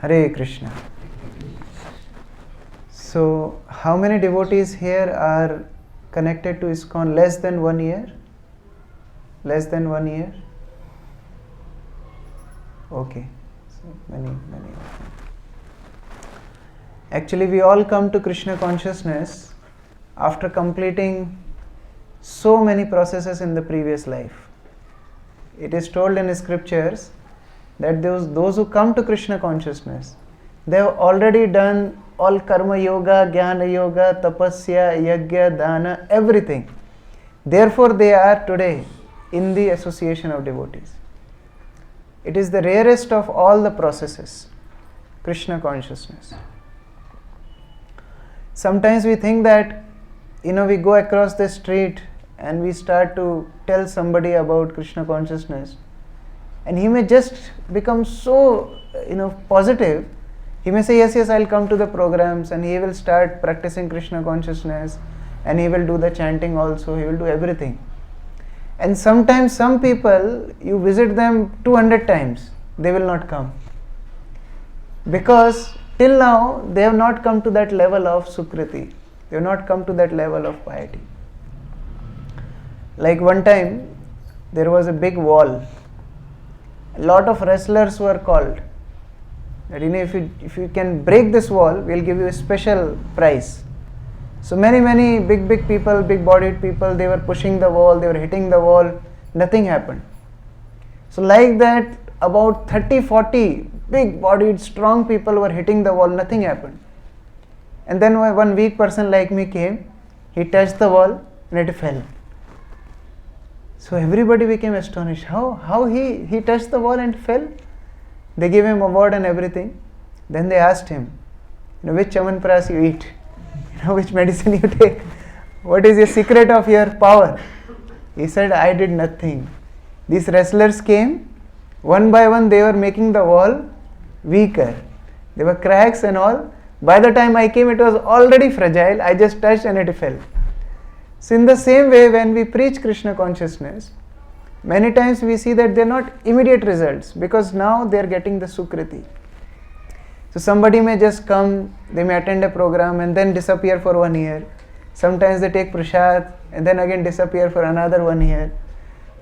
Hare Krishna. So, how many devotees here are connected to ISKCON less than 1 year? Less than 1 year? Okay. So, many. Actually, we all come to Krishna consciousness after completing so many processes in the previous life. It is told in the scriptures that those who come to Krishna consciousness, they have already done all karma yoga, jnana yoga, tapasya, yajna, dana, everything. Therefore, they are today in the association of devotees. It is the rarest of all the processes, Krishna consciousness. Sometimes we think that, we go across the street and we start to tell somebody about Krishna consciousness, and he may just become so, positive. He may say, yes, I'll come to the programs, and he will start practicing Krishna consciousness, and he will do the chanting also, he will do everything. And sometimes some people, you visit them 200 times, they will not come. Because till now, they have not come to that level of Sukriti. They have not come to that level of piety. Like one time, there was a big wall. A lot of wrestlers were called. That if you can break this wall, we'll give you a special prize. So many big people, big bodied people, they were pushing the wall, they were hitting the wall, nothing happened. So like that, about 30-40 big bodied, strong people were hitting the wall, nothing happened. And then one weak person like me came, he touched the wall and it fell. So everybody became astonished. How he touched the wall and fell? They gave him award and everything. Then they asked him, which chamanpras you eat, which medicine you take, what is the secret of your power? He said, I did nothing. These wrestlers came, one by one they were making the wall weaker. There were cracks and all. By the time I came, it was already fragile. I just touched and it fell. So in the same way, when we preach Krishna consciousness, many times we see that they are not immediate results, because now they are getting the Sukriti. So somebody may just come, they may attend a program and then disappear for 1 year. Sometimes they take prasad and then again disappear for another 1 year.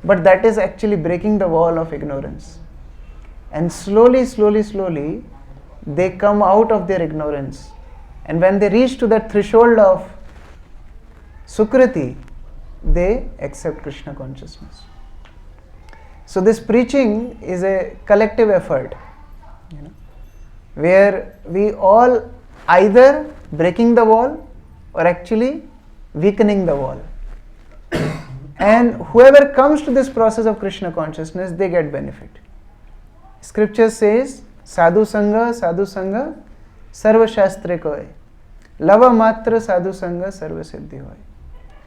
But that is actually breaking the wall of ignorance. And slowly, they come out of their ignorance. And when they reach to that threshold of Sukriti, they accept Krishna consciousness. So this preaching is a collective effort, where we all either breaking the wall or actually weakening the wall. And whoever comes to this process of Krishna consciousness, they get benefit. Scripture says, Sadhu Sangha, Sarva Shastre Koy. Lava Matra Sadhu Sangha, Sarva Siddhi Hoy.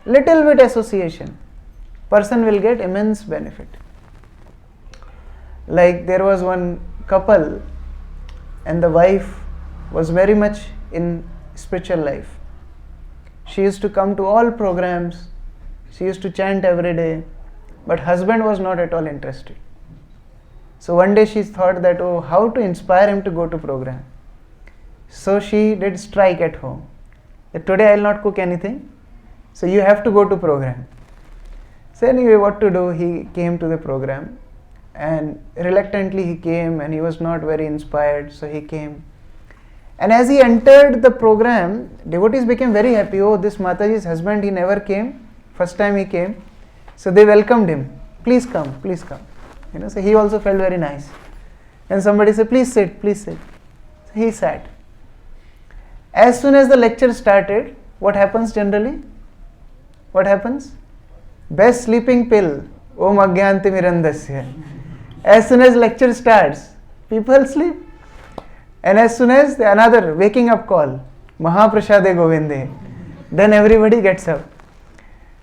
Little bit association, person will get immense benefit. Like there was one couple and the wife was very much in spiritual life. She used to come to all programs, she used to chant every day, but husband was not at all interested. So one day she thought that, how to inspire him to go to program. So she did strike at home. That today I will not cook anything, so you have to go to program. So anyway, what to do? He came to the program, and reluctantly he came, and he was not very inspired, so he came. And as he entered the program, devotees became very happy. This Mataji's husband, he never came. First time he came. So they welcomed him. Please come, please come. So he also felt very nice. And somebody said, please sit, please sit. So he sat. As soon as the lecture started, what happens generally? What happens? Best sleeping pill. Om Agyanti Mirandasya. As soon as lecture starts, people sleep. And as soon as another waking up call, Mahaprasade Govinde, then everybody gets up.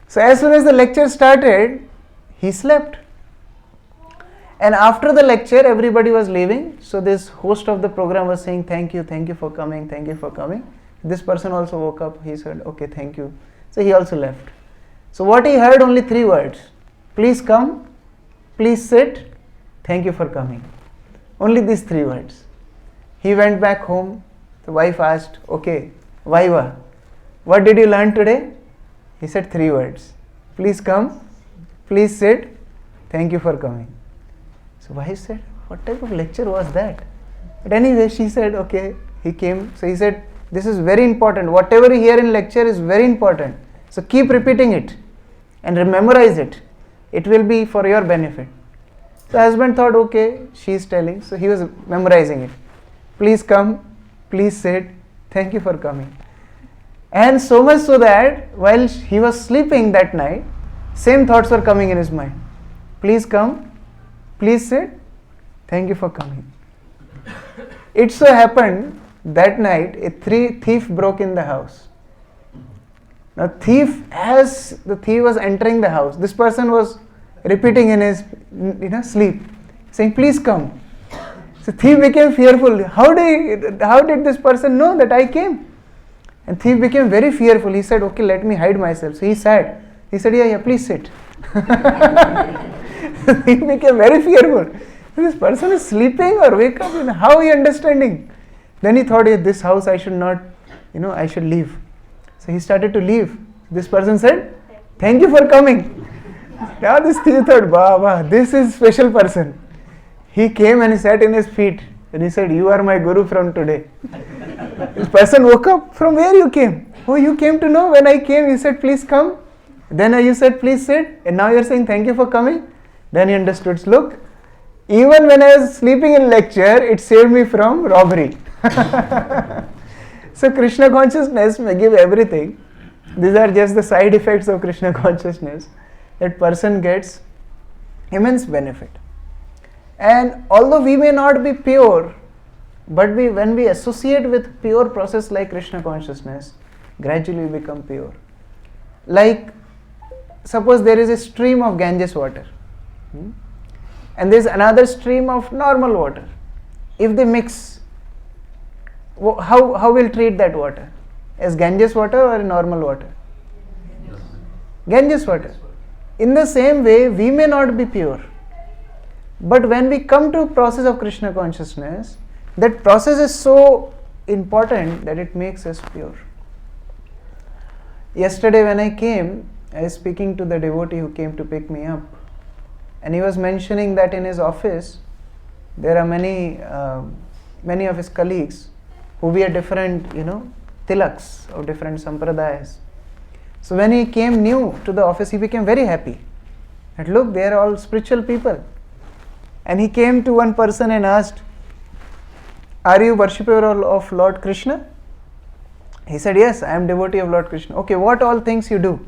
So as soon as the lecture started, he slept. And after the lecture, everybody was leaving. So this host of the program was saying, thank you for coming, thank you for coming. This person also woke up. He said, okay, thank you. So he also left. So what he heard, only 3 words. Please come, please sit, thank you for coming. Only these 3 words. He went back home. The wife asked, okay, Vaiva, what did you learn today? He said 3 words. Please come, please sit, thank you for coming. So wife said, what type of lecture was that? But anyway, she said, okay, he came. So he said, this is very important. Whatever you hear in lecture is very important. So keep repeating it and memorize it. It will be for your benefit. So husband thought, okay, she is telling. So he was memorizing it. Please come, please sit, thank you for coming. And so much so that while he was sleeping that night, same thoughts were coming in his mind. Please come, please sit, thank you for coming. It so happened that night a thief broke in the house. Now as the thief was entering the house, this person was repeating in his sleep, saying, please come. So thief became fearful. How did this person know that I came? And thief became very fearful. He said, okay, let me hide myself. So he sat. He said, yeah, please sit. He became very fearful. This person is sleeping or wake up, how are you understanding? Then he thought, this house I should not, I should leave. So he started to leave. This person said, thank you for coming. Now this thief thought, wow, this is special person. He came and he sat in his feet and he said, you are my guru from today. This person woke up, from where you came? Oh, you came to know when I came, you said, please come. Then you said, please sit. And now you're saying, thank you for coming. Then he understood, look, even when I was sleeping in lecture, it saved me from robbery. So Krishna consciousness may give everything. These are just the side effects of Krishna consciousness. That person gets immense benefit. And although we may not be pure, but when we associate with pure process like Krishna consciousness, gradually we become pure. Like, suppose there is a stream of Ganges water, and there is another stream of normal water. If they mix, how will treat that water? As Ganges water or normal water? Ganges water. In the same way, we may not be pure. But when we come to process of Krishna consciousness, that process is so important that it makes us pure. Yesterday when I came, I was speaking to the devotee who came to pick me up, and he was mentioning that in his office there are many of his colleagues who wear different tilaks of different sampradayas. So when he came new to the office, he became very happy that look, they are all spiritual people. And he came to one person and asked, are you worshipper of Lord Krishna? He said, yes, I am devotee of Lord Krishna. Okay, what all things you do?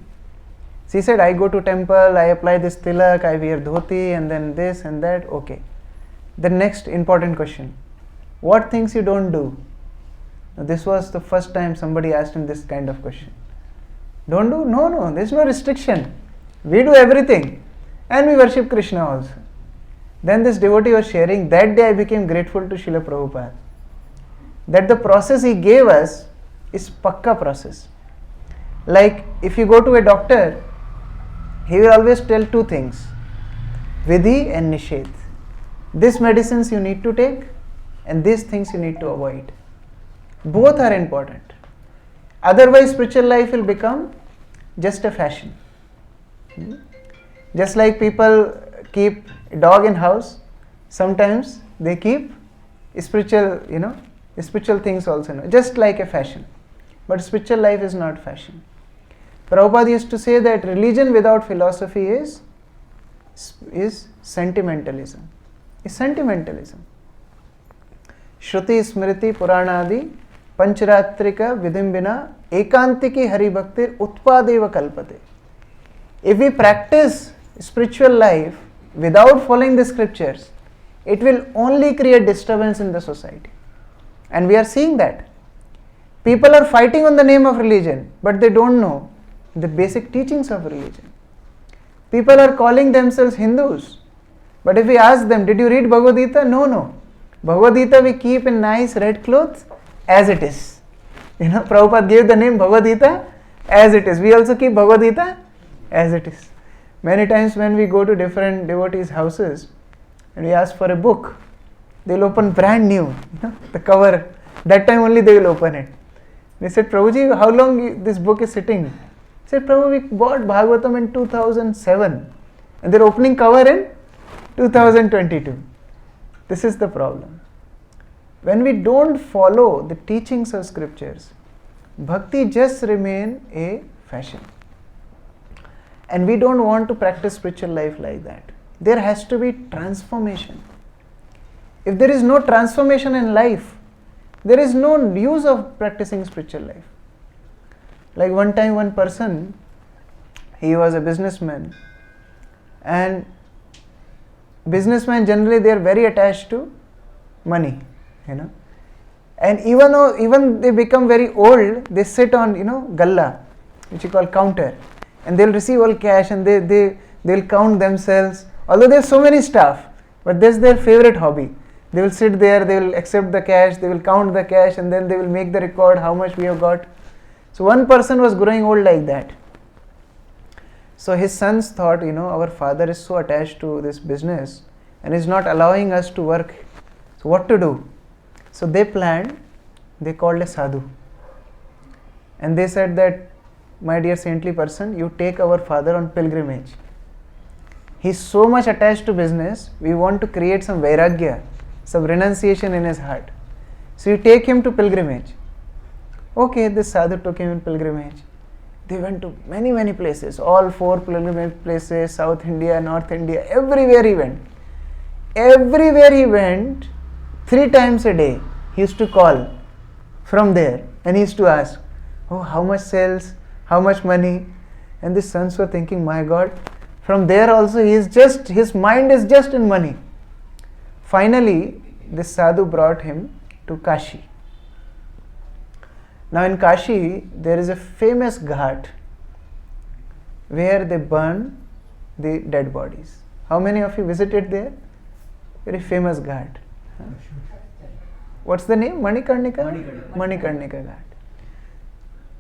So he said, I go to temple, I apply this tilak, I wear dhoti, and then this and that. Okay. The next important question, what things you don't do? Now, this was the first time somebody asked him this kind of question. Don't do? No, there is no restriction. We do everything. And we worship Krishna also. Then this devotee was sharing, that day I became grateful to Srila Prabhupada. That the process he gave us is pakka process. Like if you go to a doctor, he will always tell 2 things, Vidhi and Nisheth. These medicines you need to take and these things you need to avoid. Both are important. Otherwise spiritual life will become just a fashion. Just like people keep a dog in house, sometimes they keep spiritual, spiritual things also, just like a fashion. But spiritual life is not fashion. Prabhupada used to say that religion without philosophy is sentimentalism. Is sentimentalism. Shruti Smriti Puranadi Pancharatrika Vidhimbina Ekantiki Hari Bhaktir Utpadeva Kalpate. If we practice spiritual life without following the scriptures, it will only create disturbance in the society. And we are seeing that. People are fighting on the name of religion, but they don't know the basic teachings of religion. People are calling themselves Hindus, but if we ask them, did you read Bhagavad Gita? No. Bhagavad Gita we keep in nice red clothes as it is. Prabhupada gave the name Bhagavad Gita as it is. We also keep Bhagavad Gita as it is. Many times when we go to different devotees' houses and we ask for a book, They'll open brand new, the cover. That time only they will open it. They said, Prabhuji, how long this book is sitting? He said, Prabhu, we bought Bhagavatam in 2007 and they're opening cover in 2022. This is the problem. When we don't follow the teachings of scriptures, bhakti just remain a fashion. And we don't want to practice spiritual life like that. There has to be transformation. If there is no transformation in life, there is no use of practicing spiritual life. Like one time one person, he was a businessman, and businessmen generally they are very attached to money, and even they become very old, they sit on galla, which you call counter, and they'll receive all cash and they'll count themselves, although they have so many staff, but that's their favorite hobby. They will sit there, they will accept the cash, they will count the cash, and then they will make the record how much we have got. So one person was growing old like that. So his sons thought, our father is so attached to this business and is not allowing us to work. So what to do? So they planned, they called a sadhu. And they said that, my dear saintly person, you take our father on pilgrimage. He is so much attached to business, we want to create some vairagya, some renunciation in his heart. So you take him to pilgrimage. Okay, this sadhu took him in pilgrimage. They went to many places, all 4 pilgrimage places, South India, North India, everywhere he went. Everywhere he went, 3 times a day, he used to call from there and he used to ask, oh, how much sales, how much money? And the sons were thinking, my God, from there also his mind is just in money. Finally, this sadhu brought him to Kashi. Now in Kashi, there is a famous ghat where they burn the dead bodies. How many of you visited there? Very famous ghat. What's the name? Manikarnika? Manikarnika ghat.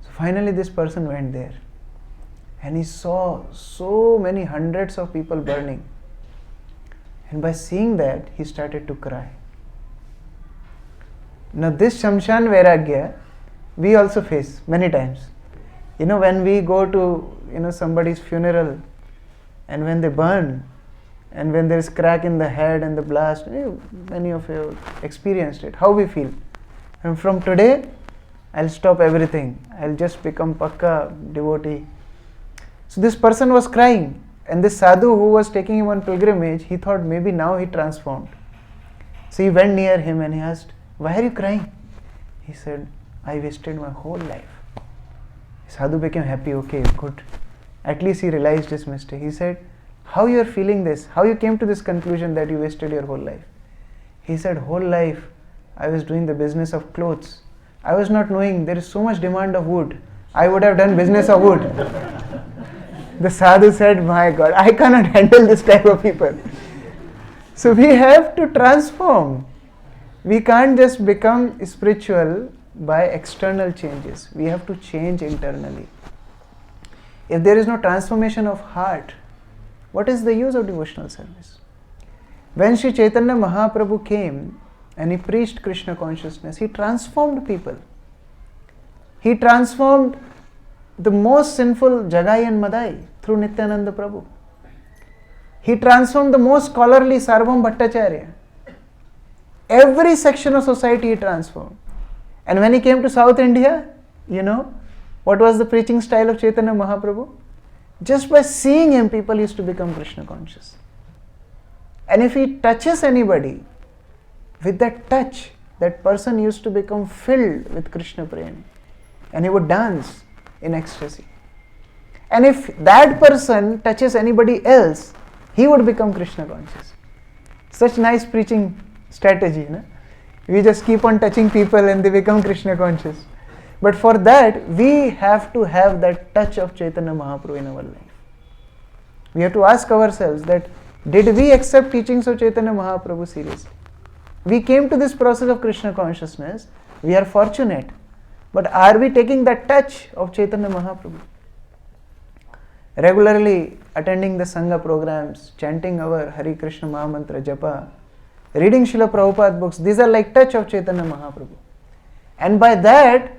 So finally this person went there and he saw so many hundreds of people burning. And by seeing that, he started to cry. Now this Shamshan Vairagya, we also face many times. When we go to, somebody's funeral and when they burn and when there is crack in the head and the blast, many of you experienced it, how we feel. And from today, I'll stop everything. I'll just become pakka devotee. So this person was crying. And this sadhu who was taking him on pilgrimage, he thought maybe now he transformed. So he went near him and he asked, why are you crying? He said, I wasted my whole life. Sadhu became happy, okay, good. At least he realized his mistake. He said, how you are feeling this? How you came to this conclusion that you wasted your whole life? He said, whole life I was doing the business of clothes. I was not knowing there is so much demand of wood. I would have done business of wood. The sadhu said, my God, I cannot handle this type of people. So we have to transform. We can't just become spiritual by external changes. We have to change internally. If there is no transformation of heart, what is the use of devotional service? When Sri Chaitanya Mahaprabhu came and he preached Krishna consciousness, he transformed people. He transformed the most sinful Jagai and Madai through Nityananda Prabhu. He transformed the most scholarly Sarvam Bhattacharya. Every section of society he transformed. And when he came to South India, what was the preaching style of Chaitanya Mahaprabhu? Just by seeing him, people used to become Krishna conscious. And if he touches anybody, with that touch, that person used to become filled with Krishna prema. And he would dance in ecstasy. And if that person touches anybody else, he would become Krishna conscious. Such nice preaching strategy. We just keep on touching people and they become Krishna conscious. But for that, we have to have that touch of Chaitanya Mahaprabhu in our life. We have to ask ourselves that, did we accept teachings of Chaitanya Mahaprabhu seriously? We came to this process of Krishna consciousness, we are fortunate. But are we taking that touch of Chaitanya Mahaprabhu? Regularly attending the Sangha programs, chanting our Hare Krishna Mahamantra Japa, reading Srila Prabhupada books. These are like touch of Chaitanya Mahaprabhu. And by that,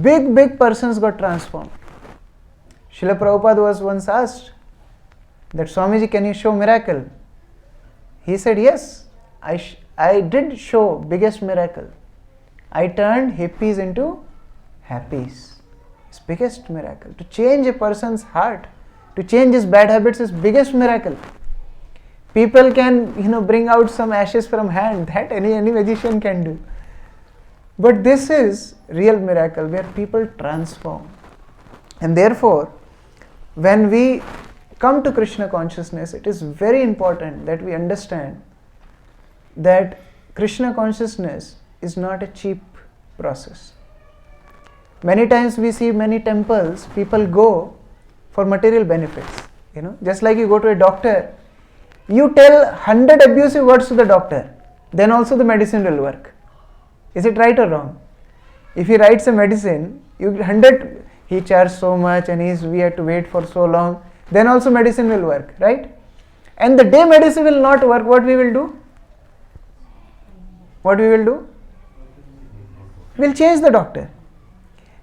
big persons got transformed. Srila Prabhupada was once asked that, Swamiji, can you show miracle? He said, yes, I did show biggest miracle. I turned hippies into happies. It's biggest miracle. To change a person's heart, to change his bad habits is biggest miracle. People can, bring out some ashes from hand. That any magician can do. But this is real miracle where people transform. And therefore, when we come to Krishna consciousness, it is very important that we understand that Krishna consciousness is not a cheap process. Many times we see many temples, people go for material benefits. Just like you go to a doctor, you tell 100 abusive words to the doctor, then also the medicine will work. Is it right or wrong? If he writes a medicine, he charges so much and we have to wait for so long, then also medicine will work, right? And the day medicine will not work, what we will do? What we will do? We'll change the doctor.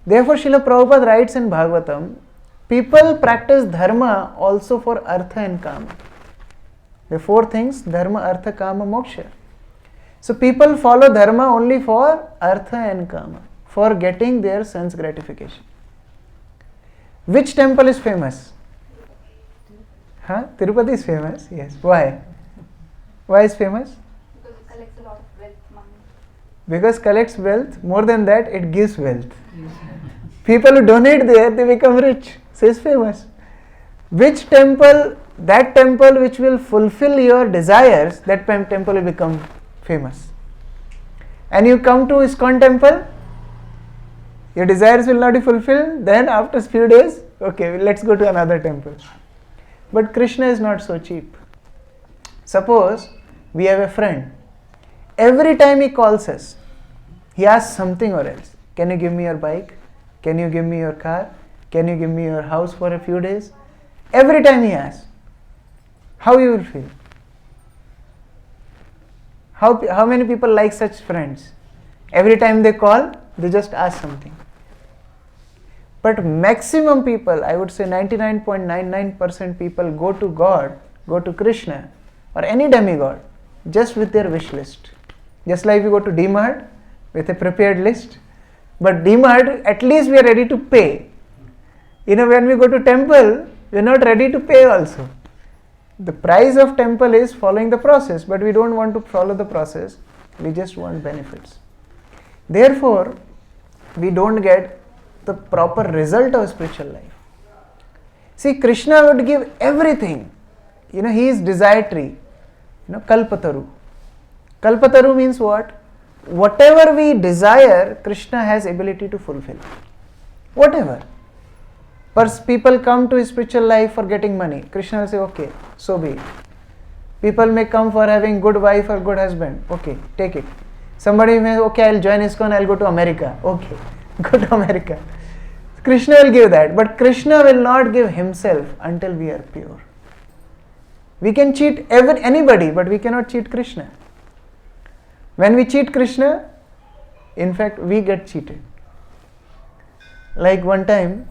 Therefore, Srila Prabhupada writes in Bhagavatam, people practice dharma also for artha and kama. The four things, dharma, artha, kama, moksha. So people follow dharma only for artha and kama, for getting their sense gratification. Which temple is famous? Tirupati is famous, yes. Why? Why is famous? Because it collects a lot of wealth, money. Because collects wealth, more than that, it gives wealth. People who donate there, they become rich. So it's famous. Which temple, that temple which will fulfill your desires, that temple will become famous. And you come to ISKCON temple, your desires will not be fulfilled, then after a few days, okay, let's go to another temple. But Krishna is not so cheap. Suppose we have a friend. Every time he calls us, he asks something or else. Can you give me your bike? Can you give me your car? Can you give me your house for a few days? Every time he asks. How you will feel? How many people like such friends? Every time they call, they just ask something. But maximum people, I would say 99.99% people go to God, go to Krishna or any demigod just with their wish list. Just like we go to DMart with a prepared list. But DMart, at least we are ready to pay. When we go to temple, we are not ready to pay also. The price of temple is following the process, but we don't want to follow the process. We just want benefits. Therefore, we don't get the proper result of spiritual life. See, Krishna would give everything. He is desire tree. Kalpataru. Kalpataru means what? Whatever we desire, Krishna has ability to fulfill. Whatever. People come to spiritual life for getting money. Krishna will say, okay, so be it. People may come for having good wife or good husband. Okay, take it. Somebody may, okay, I'll join ISKCON, I'll go to America. Okay, go to America. Krishna will give that. But Krishna will not give himself until we are pure. We can cheat anybody, but we cannot cheat Krishna. When we cheat Krishna, in fact, we get cheated. Like one time,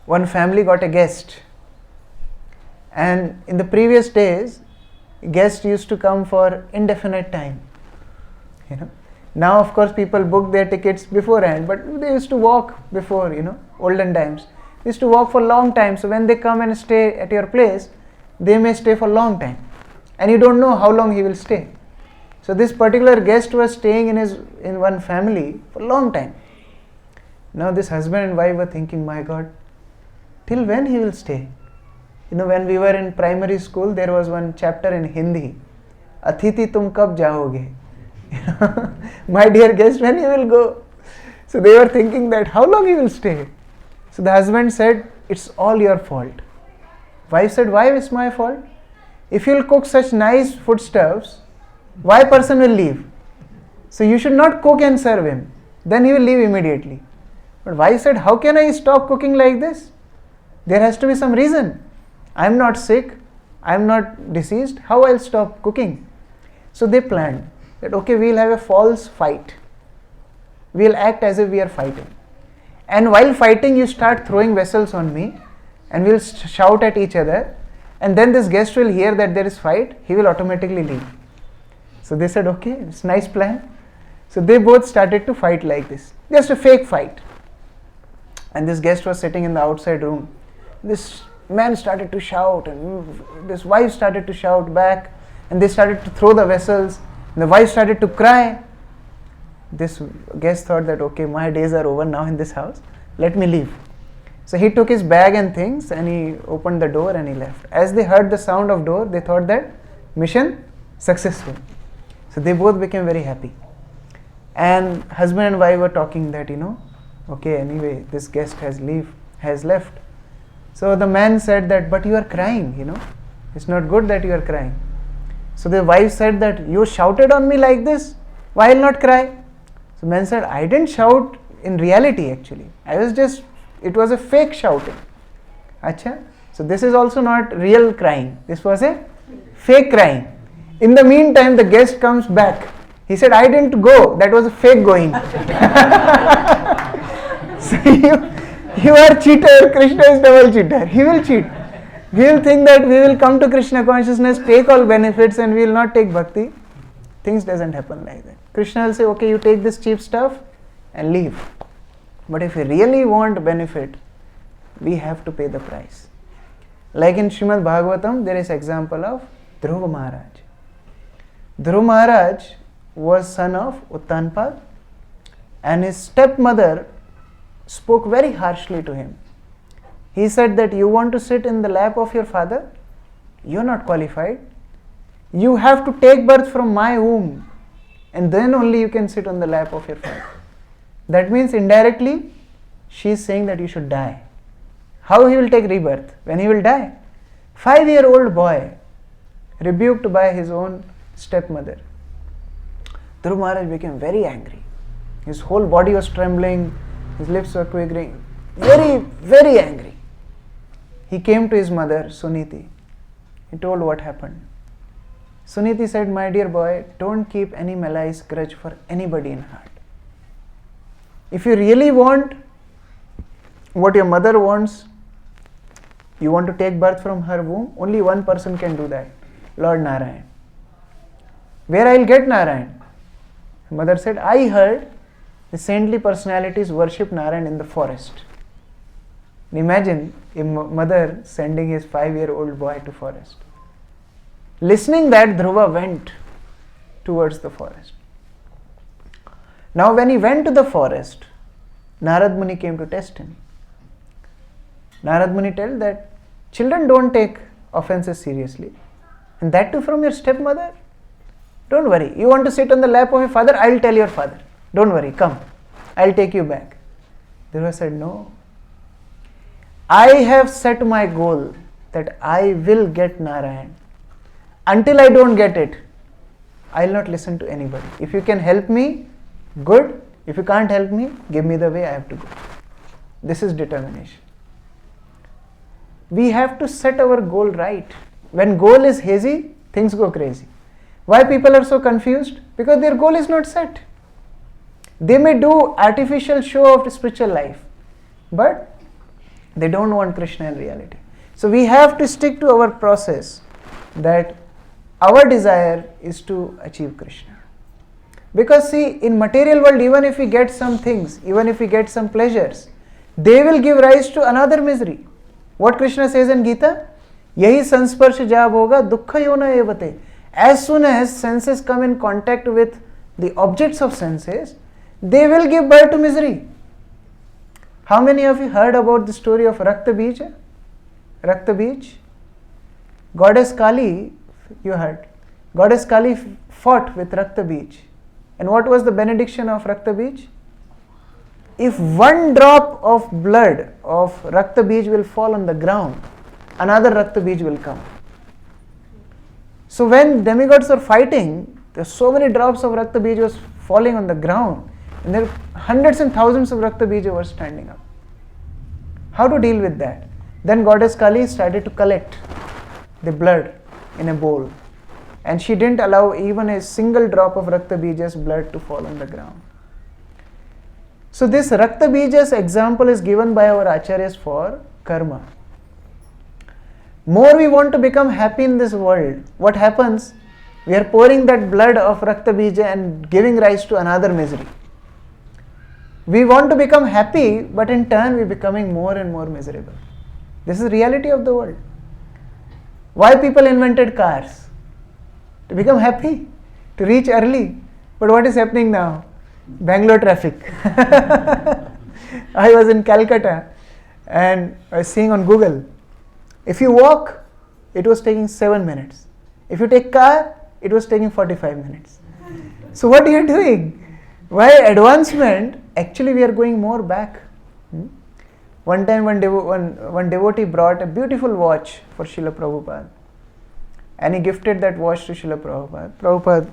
one family got a guest, and in the previous days, guests used to come for indefinite time. Now, of course, people book their tickets beforehand, but they used to walk before, olden times. They used to walk for long time. So when they come and stay at your place, they may stay for long time, and you don't know how long he will stay. So this particular guest was staying in one family for a long time. Now this husband and wife were thinking, my God, till when he will stay? When we were in primary school, there was one chapter in Hindi, Athithi tum kab jaoge? My dear guest, when he will go? So they were thinking that how long he will stay? So the husband said, it's all your fault. Wife said, why is my fault? If you will cook such nice foodstuffs, why person will leave? So you should not cook and serve him. Then he will leave immediately. But wife said, how can I stop cooking like this? There has to be some reason. I am not sick. I am not deceased. How I'll stop cooking? So they planned that, okay, we'll have a false fight. We'll act as if we are fighting. And while fighting, you start throwing vessels on me and we'll shout at each other. And then this guest will hear that there is fight, he will automatically leave. So they said, okay, it's a nice plan. So they both started to fight like this. Just a fake fight. And this guest was sitting in the outside room. This man started to shout and this wife started to shout back. And they started to throw the vessels. And the wife started to cry. This guest thought that, okay, my days are over now in this house. Let me leave. So he took his bag and things and he opened the door and he left. As they heard the sound of door, they thought that mission successful. So they both became very happy. And husband and wife were talking that, okay, anyway, this guest has left. So the man said that, but you are crying, it's not good that you are crying. So the wife said that, you shouted on me like this, why will not cry? So man said, I didn't shout in reality actually. It was a fake shouting. Acha? So this is also not real crying. This was a fake crying. In the meantime, the guest comes back. He said, I didn't go. That was a fake going. So you are cheater. Krishna is double cheater. He will cheat. We will think that we will come to Krishna consciousness, take all benefits and we will not take bhakti. Things doesn't happen like that. Krishna will say, okay, you take this cheap stuff and leave. But if we really want benefit, we have to pay the price. Like in Srimad Bhagavatam, there is example of Dhruva Maharaj. Dhruva Maharaj was son of Uttanpad and his stepmother spoke very harshly to him. He said that you want to sit in the lap of your father? You are not qualified. You have to take birth from my womb and then only you can sit on the lap of your father. That means indirectly she is saying that you should die. How he will take rebirth? When he will die? 5-year-old boy rebuked by his own stepmother. Dhruva Maharaj became very angry. His whole body was trembling, his lips were quivering. Very, very angry. He came to his mother, Suniti. He told what happened. Suniti said, my dear boy, don't keep any malice grudge for anybody in heart. If you really want what your mother wants, you want to take birth from her womb, only one person can do that, Lord Narayan. Where I will get Narayan? Mother said, I heard the saintly personalities worship Narayan in the forest. Imagine a mother sending his 5-year-old boy to forest. Listening that, Dhruva went towards the forest. Now when he went to the forest, Narad Muni came to test him. Narad Muni told that children don't take offenses seriously. And that too from your stepmother? Don't worry. You want to sit on the lap of your father? I will tell your father. Don't worry, come. I will take you back. Dhruva said, no. I have set my goal that I will get Narayan. Until I don't get it, I will not listen to anybody. If you can help me, good. If you can't help me, give me the way, I have to go. This is determination. We have to set our goal right. When goal is hazy, things go crazy. Why people are so confused? Because their goal is not set. They may do artificial show of spiritual life, but they don't want Krishna in reality. So we have to stick to our process, that our desire is to achieve Krishna. Because see, in material world, even if we get some things, even if we get some pleasures, they will give rise to another misery. What Krishna says in Gita? Yahi sansparsh jab hoga dukkha yona evate. As soon as senses come in contact with the objects of senses, they will give birth to misery. How many of you heard about the story of Rakta Bij? Rakta Bij? Goddess Kali, you heard. Goddess Kali fought with Rakta Bij. And what was the benediction of Rakta Bij? If one drop of blood of Rakta Bij will fall on the ground, another Rakta Bij will come. So when demigods were fighting, there were so many drops of Rakta Bij was falling on the ground, and there were hundreds and thousands of Rakta Bija were standing up. How to deal with that? Then Goddess Kali started to collect the blood in a bowl. and she didn't allow even a single drop of Rakta Bija's blood to fall on the ground. So this Rakta Bija's example is given by our acharyas for karma. More we want to become happy in this world, what happens? We are pouring that blood of Rakta Bija and giving rise to another misery. We want to become happy, but in turn we are becoming more and more miserable. This is the reality of the world. Why people invented cars? To become happy, to reach early. But what is happening now? Bangalore traffic. I was in Calcutta and I was seeing on Google, if you walk, it was taking 7 minutes. If you take car, it was taking 45 minutes. So what are you doing? Why advancement? Actually we are going more back. One time one devotee brought a beautiful watch for Srila Prabhupada, and he gifted that watch to Srila Prabhupada. Prabhupada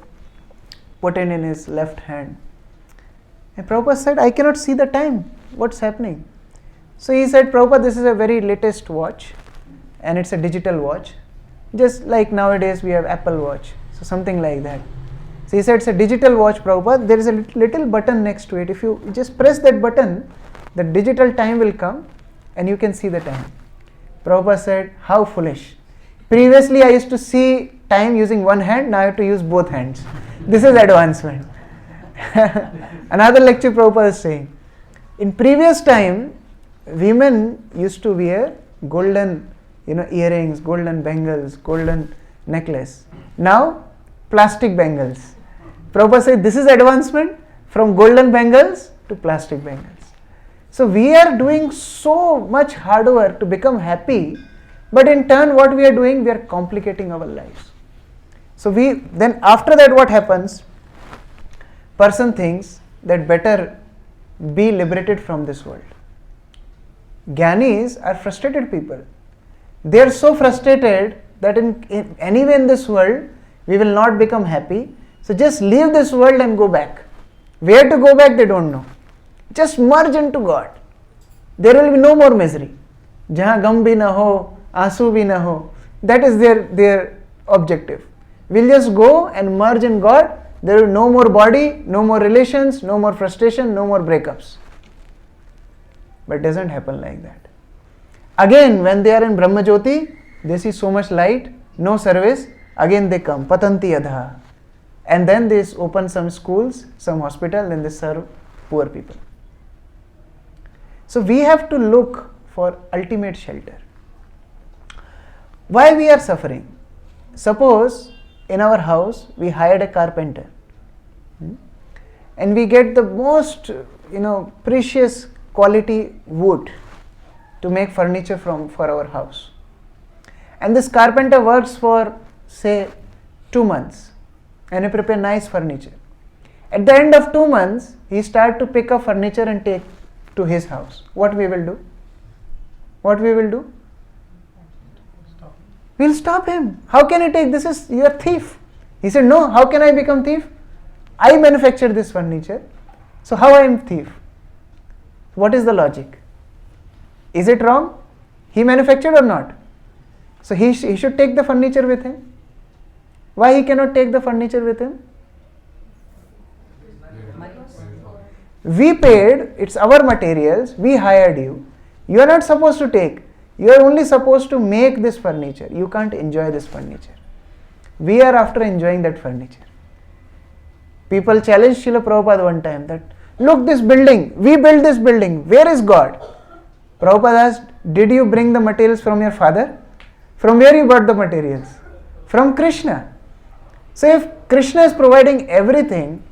put it in his left hand. And Prabhupada said, I cannot see the time. What's happening? So he said, Prabhupada, this is a very latest watch and it's a digital watch. Just like nowadays we have Apple Watch. So something like that. So he said, it's a digital watch, Prabhupada. There is a little button next to it. If you just press that button, the digital time will come and you can see the time. Prabhupada said, how foolish. Previously I used to see time using one hand, now I have to use both hands. This is advancement. Another lecture Prabhupada is saying, in previous time, women used to wear golden earrings, golden bangles, golden necklace. Now, plastic bangles. Prabhupada said, this is advancement from golden bangles to plastic bangles. So we are doing so much hard work to become happy, but in turn what we are doing, we are complicating our lives. So then after that what happens? Person thinks that better be liberated from this world. Jnanis are frustrated people. They are so frustrated that anyway in this world we will not become happy. So just leave this world and go back. Where to go back they don't know. Just merge into God. There will be no more misery. Jahan gam bhi na ho, aansu bhi na ho. That is their objective. We'll just go and merge in God. There will be no more body, no more relations, no more frustration, no more breakups. But it doesn't happen like that. Again, when they are in Brahmajyoti, they see so much light, no service, again they come, patanti adha. And then they open some schools, some hospital, then they serve poor people. So we have to look for ultimate shelter. Why we are suffering? Suppose in our house we hired a carpenter and we get the most precious quality wood to make furniture for our house, and this carpenter works for say 2 months and he prepare nice furniture. At the end of 2 months he start to pick up furniture and take to his house. What we will do? We'll stop him. How can you take this? You are thief. He said, no, how can I become thief? I manufactured this furniture. So how I am thief? What is the logic? Is it wrong? He manufactured or not? So he should take the furniture with him. Why he cannot take the furniture with him? We paid, it's our materials, we hired you. You are not supposed to take. You are only supposed to make this furniture. You can't enjoy this furniture. We are after enjoying that furniture. People challenged Srila Prabhupada one time that, look this building, we built this building, where is God? Prabhupada asked, did you bring the materials from your father? From where you brought the materials? From Krishna. So if Krishna is providing everything,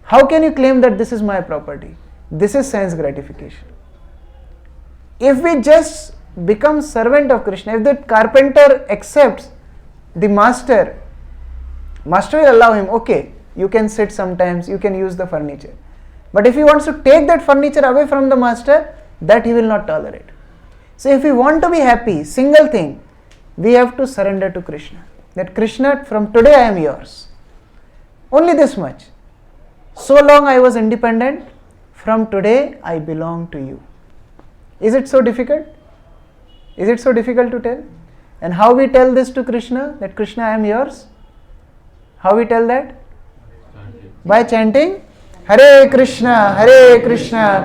how can you claim that this is my property? This is sense gratification. If we just become servant of Krishna, if the carpenter accepts the master will allow him, okay, you can sit sometimes, you can use the furniture. But if he wants to take that furniture away from the master, that he will not tolerate. So if we want to be happy, single thing, we have to surrender to Krishna. That Krishna, from today I am yours. Only this much. So long I was independent, from today I belong to you. Is it so difficult? Is it so difficult to tell? And how we tell this to Krishna, that Krishna I am yours? How we tell that? By chanting Hare Krishna,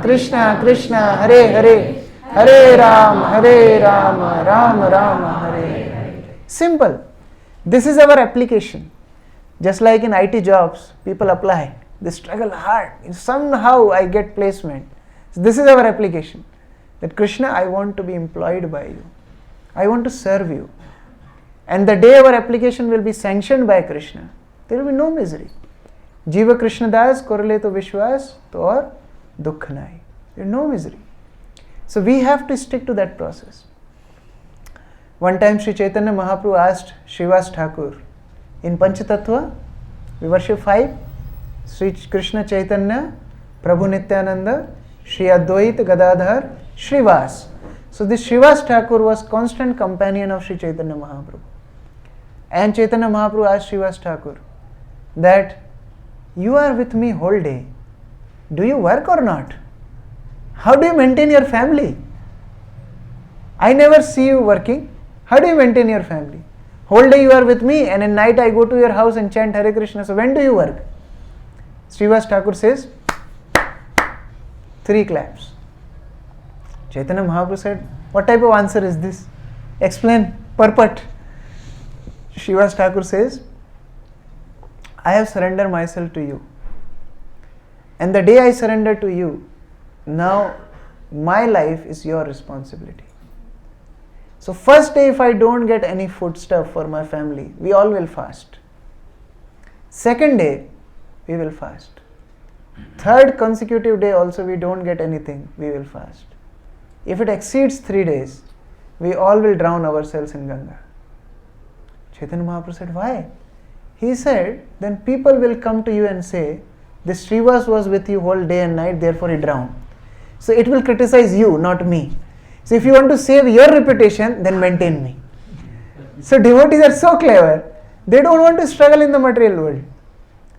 Krishna Krishna, Hare Hare, Hare Ram, Ram Ram, Hare Hare. Simple. This is our application. Just like in IT jobs, people apply. They struggle hard. Somehow I get placement. So this is our application. That Krishna, I want to be employed by you. I want to serve you. And the day our application will be sanctioned by Krishna, there will be no misery. Jiva Krishna Das korale to Vishwas to aur dukh nahi. There is no misery. So we have to stick to that process. One time Sri Chaitanya Mahaprabhu asked Srivas Thakur, in Panchatattva, we worship 5, Sri Krishna Chaitanya, Prabhu Nityananda, Sri Advait Gadadhar, Srivas. So this Srivas Thakur was constant companion of Sri Chaitanya Mahaprabhu. And Chaitanya Mahaprabhu asked Srivas Thakur that you are with me whole day. Do you work or not? How do you maintain your family? I never see you working. How do you maintain your family? Whole day you are with me and at night I go to your house and chant Hare Krishna. So when do you work? Srivas Thakur says, 3 claps. Chaitanya Mahaprabhu said, what type of answer is this? Explain, purport. Srivas Thakur says, I have surrendered myself to you. And the day I surrender to you, now my life is your responsibility. So first day if I don't get any foodstuff for my family, we all will fast. Second day, we will fast. Third consecutive day also we don't get anything, we will fast. If it exceeds 3 days, we all will drown ourselves in Ganga. Chaitanya Mahaprabhu said, why? He said, then people will come to you and say, this Srivas was with you whole day and night, therefore he drowned. So it will criticize you, not me. So if you want to save your reputation, then maintain me. So devotees are so clever. They don't want to struggle in the material world.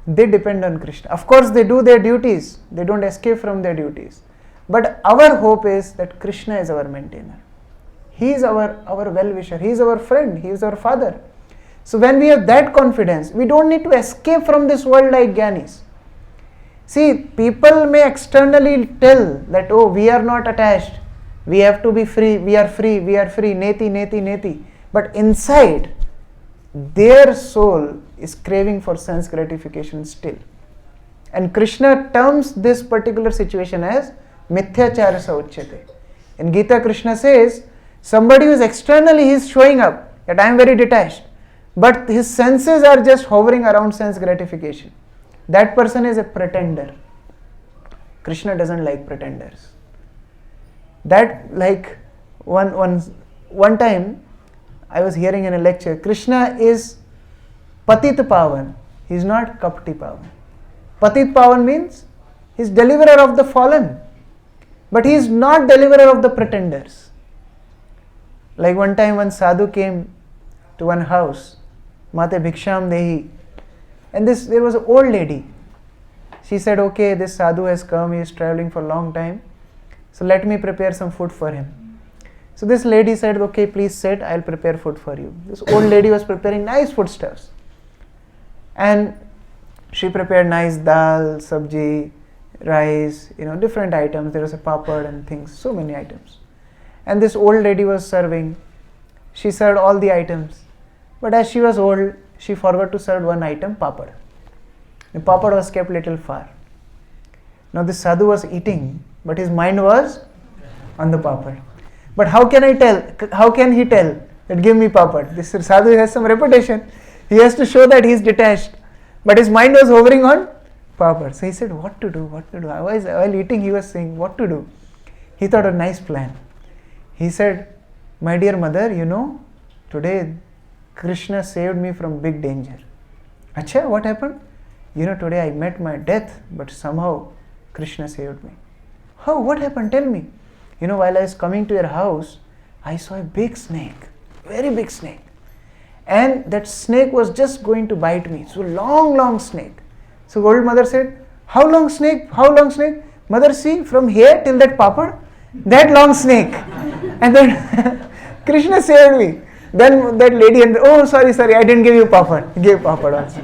They depend on Krishna. Of course they do their duties. They don't escape from their duties. But our hope is that Krishna is our maintainer. He is our well-wisher. He is our friend. He is our father. So when we have that confidence, we don't need to escape from this world like Gyanis. See, people may externally tell that, oh, we are not attached. We have to be free. We are free. We are free. Neti, neti, neti. But inside, their soul is craving for sense gratification still. And Krishna terms this particular situation as mithyachara sauchyate. In Gita, Krishna says, somebody who is externally, he is showing up that I am very detached. But his senses are just hovering around sense gratification. That person is a pretender. Krishna doesn't like pretenders. That, like, one time I was hearing in a lecture, Krishna is Patit Pavan. He is not Kapti Pavan. Patit Pavan means he is deliverer of the fallen. But he is not deliverer of the pretenders. Like one time one sadhu came to one house, Mate Bhiksham Dehi, and there was an old lady. She said, okay, this sadhu has come, he is traveling for a long time, so let me prepare some food for him. So this lady said, okay, please sit, I'll prepare food for you. This old lady was preparing nice foodstuffs. And she prepared nice dal, sabji, rice, different items. There was a papad and things, so many items. And this old lady was serving. She served all the items. But as she was old, she forgot to serve one item, papad. The papad was kept little far. Now this sadhu was eating, but his mind was on the papad. But how can he tell that give me papad? This sadhu has some reputation. He has to show that he is detached. But his mind was hovering on papad. So he said, what to do? While eating, he was saying, what to do? He thought a nice plan. He said, my dear mother, today Krishna saved me from big danger. Acha, what happened? Today I met my death, but somehow Krishna saved me. How? What happened? Tell me. While I was coming to your house, I saw a big snake, very big snake. And that snake was just going to bite me. So long snake. So old mother said, how long snake? How long snake? Mother, see, from here till that papad, that long snake. And then Krishna saved me. Then that lady, oh, sorry, I didn't give you papad. He gave papad also.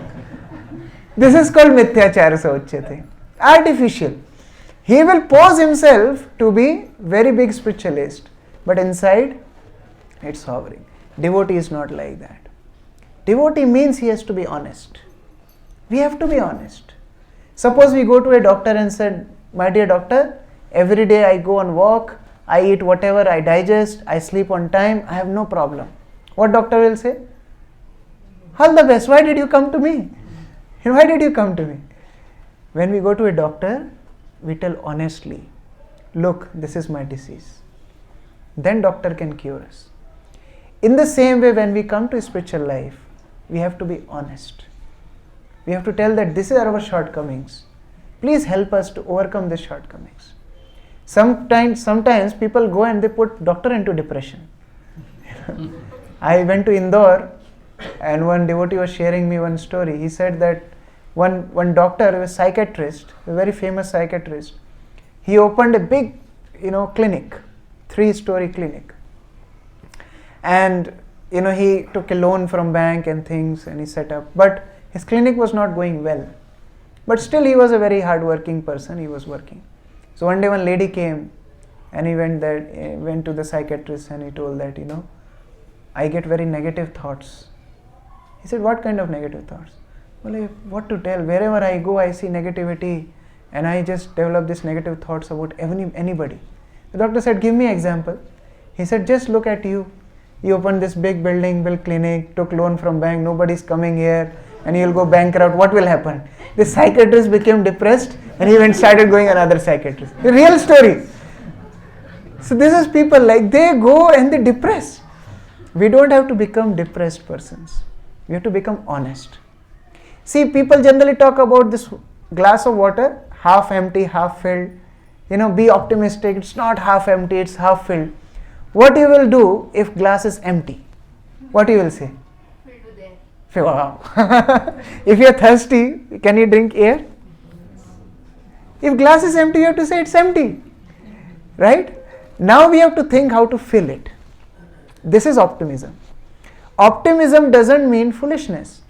This is called mithyachara sauchyate. Artificial. He will pose himself to be very big spiritualist, but inside it's hovering. Devotee is not like that. Devotee means he has to be honest. We have to be honest. Suppose we go to a doctor and said, my dear doctor, every day I go on walk, I eat whatever, I digest, I sleep on time, I have no problem. What doctor will say? All the best, why did you come to me? Why did you come to me? When we go to a doctor, we tell honestly, look, this is my disease. Then doctor can cure us. In the same way, when we come to spiritual life, we have to be honest. We have to tell that this is our shortcomings. Please help us to overcome these shortcomings. Sometimes people go and they put doctor into depression. I went to Indore and one devotee was sharing me one story. He said that one doctor, a psychiatrist, a very famous psychiatrist, he opened a big, clinic, 3-story clinic. And, he took a loan from bank and things and he set up. But his clinic was not going well. But still he was a very hard-working person, he was working. So one day one lady came and he went to the psychiatrist and he told that, I get very negative thoughts. He said, what kind of negative thoughts? Well, what to tell? Wherever I go, I see negativity and I just develop these negative thoughts about anybody. The doctor said, give me an example. He said, just look at you. You opened this big building, built clinic, took loan from bank, nobody's coming here and you'll go bankrupt. What will happen? The psychiatrist became depressed and he started going another psychiatrist. The real story. So this is people like they go and they depress. We don't have to become depressed persons. We have to become honest. See, people generally talk about this glass of water, half empty, half filled. Be optimistic. It's not half empty, it's half filled. What you will do if glass is empty? What you will say? Filled with air. Wow. If you are thirsty, can you drink air? If glass is empty, you have to say it's empty. Right? Now we have to think how to fill it. This is optimism. Optimism doesn't mean foolishness.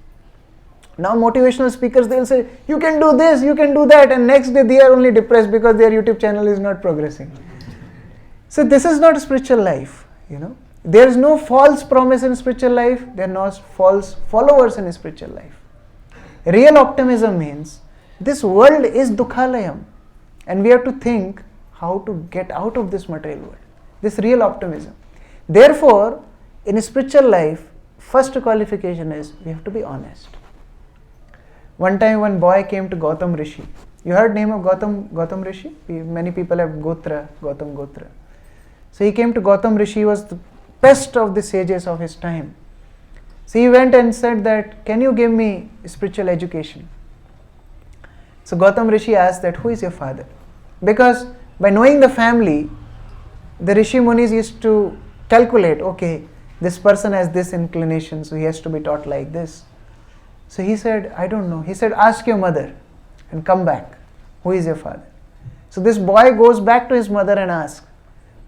Now motivational speakers, they'll say, you can do this, you can do that, and next day they are only depressed because their YouTube channel is not progressing. So this is not a spiritual life, There is no false promise in spiritual life, there are no false followers in spiritual life. Real optimism means this world is dukhalayam and we have to think how to get out of this material world. This real optimism. Therefore, in spiritual life, first qualification is we have to be honest. One time one boy came to Gautam Rishi. You heard name of Gautam Rishi? Many people have Gautam Gotra. So he came to Gautam Rishi, he was the best of the sages of his time. So he went and said that, can you give me spiritual education? So Gautam Rishi asked that, who is your father? Because by knowing the family, the Rishi Munis used to calculate, okay, this person has this inclination, so he has to be taught like this. So he said, I don't know. He said, ask your mother and come back. Who is your father? So this boy goes back to his mother and asks,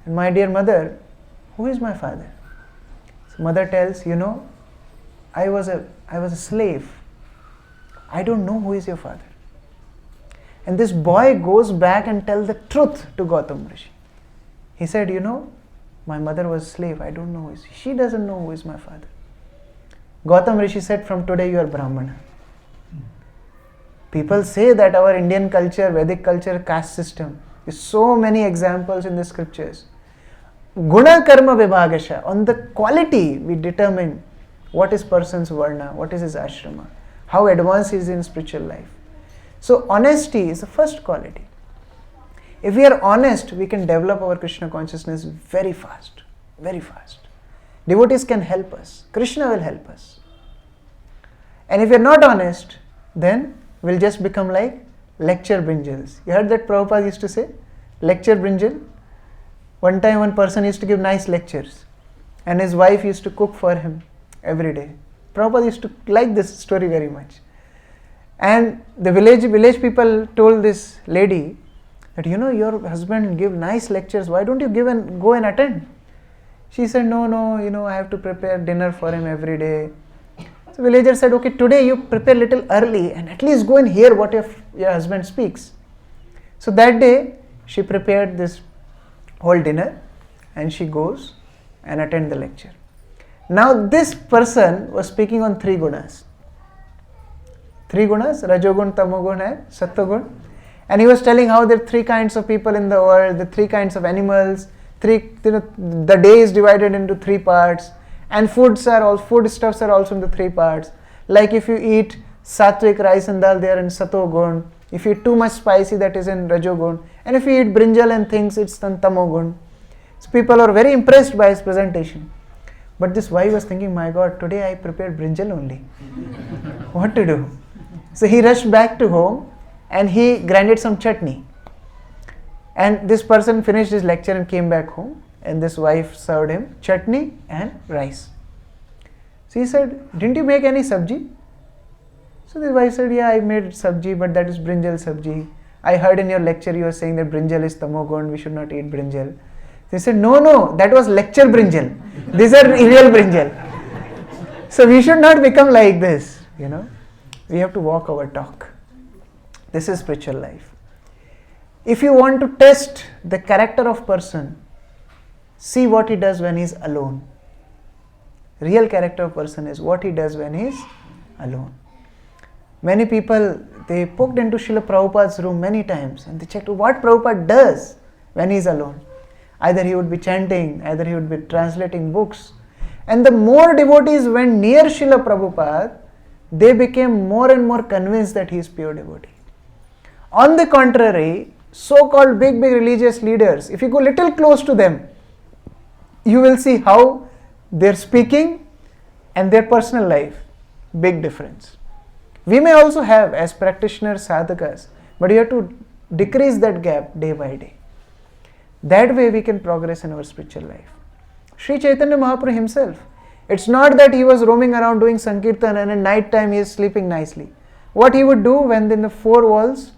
my dear mother, who is my father? So mother tells, I was a slave. I don't know who is your father. And this boy goes back and tells the truth to Gautam Rishi. He said, my mother was a slave. I don't know who is. She doesn't know who is my father. Gautam Rishi said, from today you are Brahmana. People say that our Indian culture, Vedic culture, caste system, there's so many examples in the scriptures. Guna karma vibhagasha. On the quality we determine what is person's varna, what is his ashrama, how advanced he is in spiritual life. So honesty is the first quality. If we are honest, we can develop our Krishna consciousness very fast, very fast. Devotees can help us. Krishna will help us. And if we are not honest, then we'll just become like lecture brinjals. You heard that Prabhupada used to say? Lecture brinjal. One time one person used to give nice lectures and his wife used to cook for him every day. Prabhupada used to like this story very much. And the village people told this lady that, your husband give nice lectures, why don't you go and attend? She said, no, I have to prepare dinner for him every day. So villager said, okay, today you prepare little early and at least go and hear what your husband speaks. So that day she prepared this whole dinner and she goes and attend the lecture. Now this person was speaking on 3 gunas. 3 gunas, Rajogun, Tamogun and Sattvagun. And he was telling how there are 3 kinds of people in the world, the 3 kinds of animals, the day is divided into 3 parts, and foodstuffs are also in the 3 parts. Like if you eat sattvic rice and dal, they are in Satogun. If you eat too much spicy, that is in Rajogun. And if you eat brinjal and things, it's in Tamogun. So people are very impressed by his presentation. But this wife was thinking, my God, today I prepared brinjal only. What to do? So he rushed back to home and he grinded some chutney. And this person finished his lecture and came back home. And this wife served him chutney and rice. So he said, didn't you make any sabji? So the wife said, yeah, I made sabji, but that is brinjal sabji. I heard in your lecture you were saying that brinjal is tamogun, we should not eat brinjal. They said, no, that was lecture brinjal. These are real brinjal. So we should not become like this, We have to walk our talk. This is spiritual life. If you want to test the character of person, see what he does when he is alone. Real character of person is what he does when he is alone. Many people, they poked into Srila Prabhupada's room many times and they checked what Prabhupada does when he is alone. Either he would be chanting, either he would be translating books. And the more devotees went near Srila Prabhupada, they became more and more convinced that he is pure devotee. On the contrary, so-called big religious leaders, if you go little close to them, you will see how their speaking and their personal life, big difference. We may also have as practitioners, sadhakas, but you have to decrease that gap day by day. That way we can progress in our spiritual life. Sri Chaitanya Mahaprabhu himself, it's not that he was roaming around doing Sankirtan and at night time he is sleeping nicely. What he would do when in the 4 walls,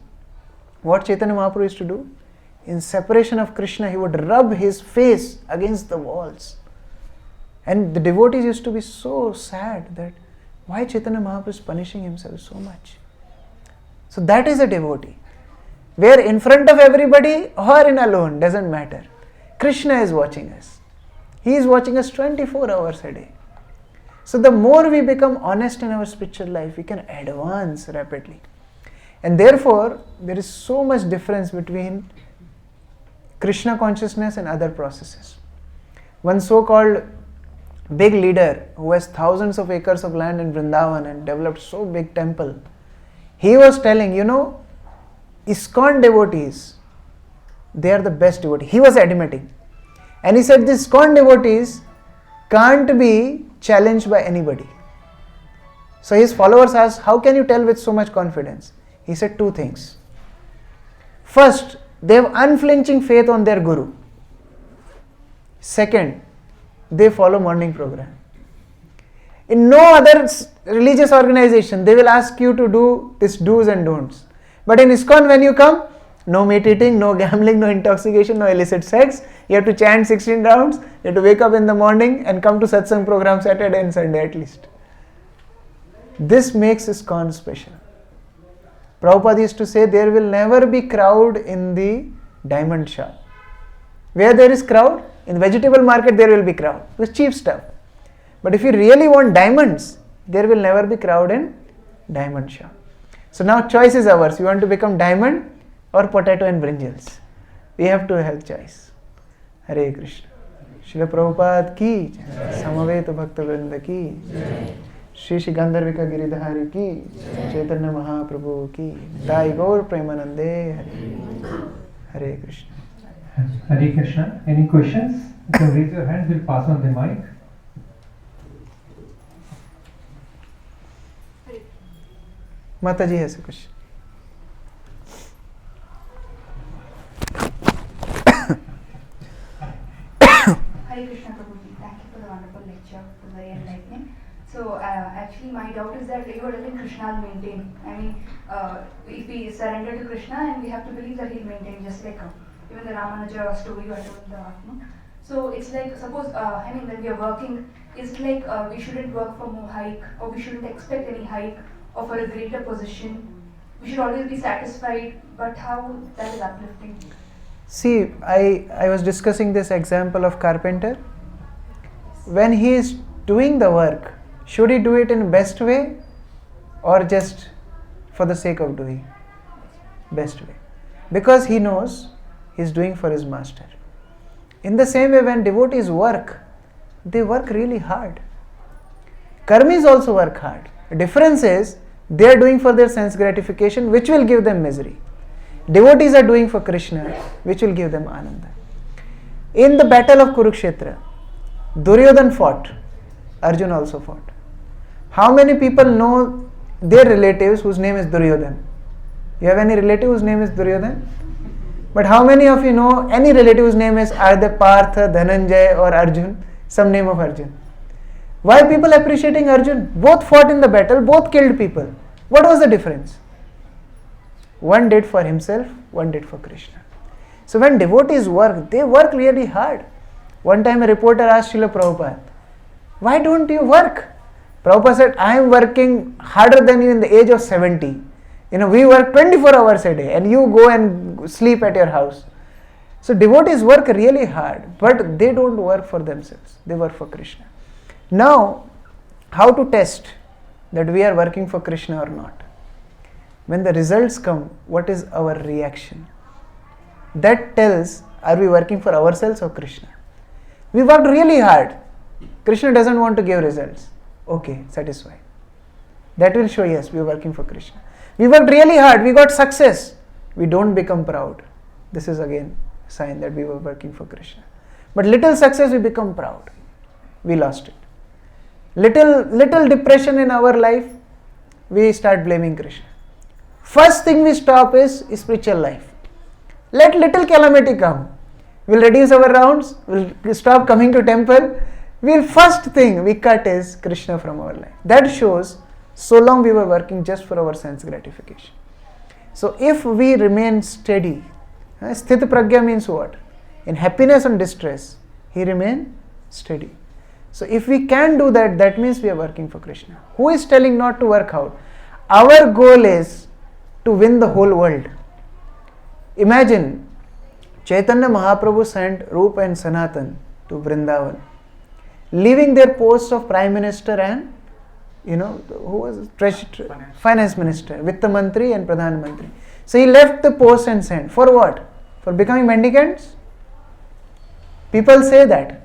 what Chaitanya Mahaprabhu used to do? In separation of Krishna, he would rub his face against the walls. And the devotees used to be so sad that why Chaitanya Mahaprabhu is punishing himself so much. So that is a devotee. Where in front of everybody or in alone, doesn't matter. Krishna is watching us. He is watching us 24 hours a day. So the more we become honest in our spiritual life, we can advance rapidly. And therefore, there is so much difference between Krishna consciousness and other processes. One so-called big leader who has thousands of acres of land in Vrindavan and developed so big temple, he was telling, ISKCON devotees, they are the best devotees. He was admitting. And he said the ISKCON devotees can't be challenged by anybody. So his followers asked, how can you tell with so much confidence? He said 2 things. First, they have unflinching faith on their guru. Second, they follow morning program. In no other religious organization, they will ask you to do this do's and don'ts. But in ISKCON, when you come, no meat eating, no gambling, no intoxication, no illicit sex. You have to chant 16 rounds. You have to wake up in the morning and come to satsang program Saturday and Sunday at least. This makes ISKCON special. Prabhupada used to say there will never be crowd in the diamond shop. Where there is crowd, in the vegetable market there will be crowd. It's cheap stuff. But if you really want diamonds, there will never be crowd in diamond shop. So now choice is ours. You want to become diamond or potato and brinjals. We have to have choice. Hare Krishna. Srila Prabhupada ki, Samaveta Bhakta Vrinda ki, Shri Shri Gandharvika Giridhari ki, Chaitanya Mahaprabhu ki, Dai Gaur Premanande Hare. Hare Krishna. Hare Krishna. Any questions? You can raise your hand. We'll pass on the mic. Mataji has a question. Hare Krishna Prabhuji, thank you for the wonderful lecture, it was very enlightening. So actually my doubt is that you are telling Krishna will maintain. I mean, if we surrender to Krishna and we have to believe that he will maintain, just like even the Ramanuja story you are told in the afternoon. So it's like, suppose, when we are working, is it like we shouldn't work for more hike, or we shouldn't expect any hike or for a greater position? We should always be satisfied, but how that is uplifting? See, I was discussing this example of carpenter. When he is doing the work, should he do it in best way or just for the sake of doing? Best way. Because he knows he is doing for his master. In the same way, when devotees work, they work really hard. Karmis also work hard. The difference is they are doing for their sense gratification, which will give them misery. Devotees are doing for Krishna, which will give them ananda. In the battle of Kurukshetra, Duryodhan fought, Arjuna also fought. How many people know their relatives whose name is Duryodhan? You have any relative whose name is Duryodhan? But how many of you know any relative whose name is either Partha, Dhananjay or Arjun? Some name of Arjun. Why people appreciating Arjun? Both fought in the battle, both killed people. What was the difference? One did for himself, one did for Krishna. So when devotees work, they work really hard. One time a reporter asked Srila Prabhupada, why don't you work? Prabhupada said, I am working harder than you in the age of 70. We work 24 hours a day and you go and sleep at your house. So devotees work really hard, but they don't work for themselves. They work for Krishna. Now, how to test that we are working for Krishna or not? When the results come, what is our reaction? That tells, are we working for ourselves or Krishna? We worked really hard. Krishna doesn't want to give results. Okay, satisfied. That will show, yes, we are working for Krishna. We worked really hard, we got success. We don't become proud. This is again a sign that we were working for Krishna. But little success, we become proud. We lost it. Little depression in our life, we start blaming Krishna. First thing we stop is spiritual life. Let little calamity come. We'll reduce our rounds, we'll stop coming to temple. First thing we cut is Krishna from our life. That shows so long we were working just for our sense gratification. So if we remain steady, Sthita Pragya means what? In happiness and distress, he remain steady. So if we can do that, that means we are working for Krishna. Who is telling not to work out? Our goal is to win the whole world. Imagine, Chaitanya Mahaprabhu sent Rupa and Sanatan to Vrindavan, leaving their posts of Prime Minister and who was Finance Minister, Vitta Mantri and Pradhan Mantri. So he left the post and sent. For what? For becoming mendicants? People say that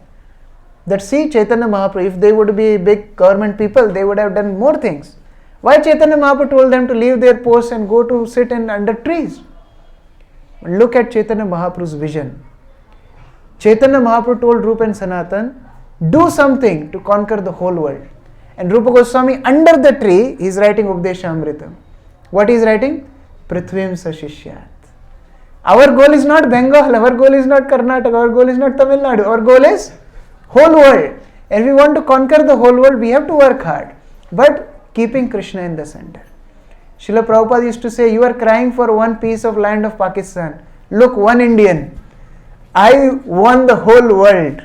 see Chaitanya Mahaprabhu, if they would be big government people, they would have done more things. Why Chaitanya Mahaprabhu told them to leave their posts and go to sit under trees? Look at Chaitanya Mahaprabhu's vision. Chaitanya Mahaprabhu told Rupa and Sanatan, do something to conquer the whole world. And Rupa Goswami, under the tree, he is writing Updeshamritam. What he is writing? Prithvim Sashishyat. Our goal is not Bengal, our goal is not Karnataka, our goal is not Tamil Nadu, our goal is whole world. And if we want to conquer the whole world, we have to work hard. But keeping Krishna in the center. Srila Prabhupada used to say, you are crying for one piece of land of Pakistan. Look, one Indian. I won the whole world.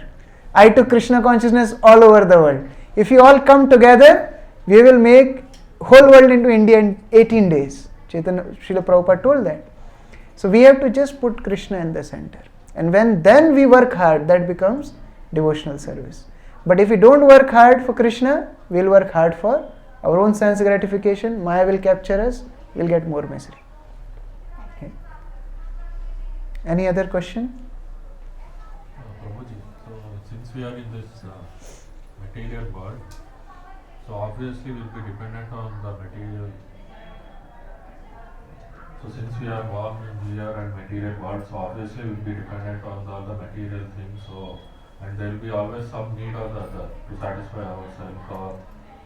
I took Krishna consciousness all over the world. If you all come together, we will make whole world into India in 18 days. Srila Prabhupada told that. So we have to just put Krishna in the center. And then we work hard, that becomes devotional service. But if we don't work hard for Krishna, we will work hard for our own sense gratification. Maya will capture us, we will get more misery. Okay. Any other question? Prabhuji, so since we are in this material world, so obviously we'll be dependent on the material. So since we are born in here and material world, so obviously we'll be dependent on all the material things. So and there will be always some need or the other to satisfy ourselves or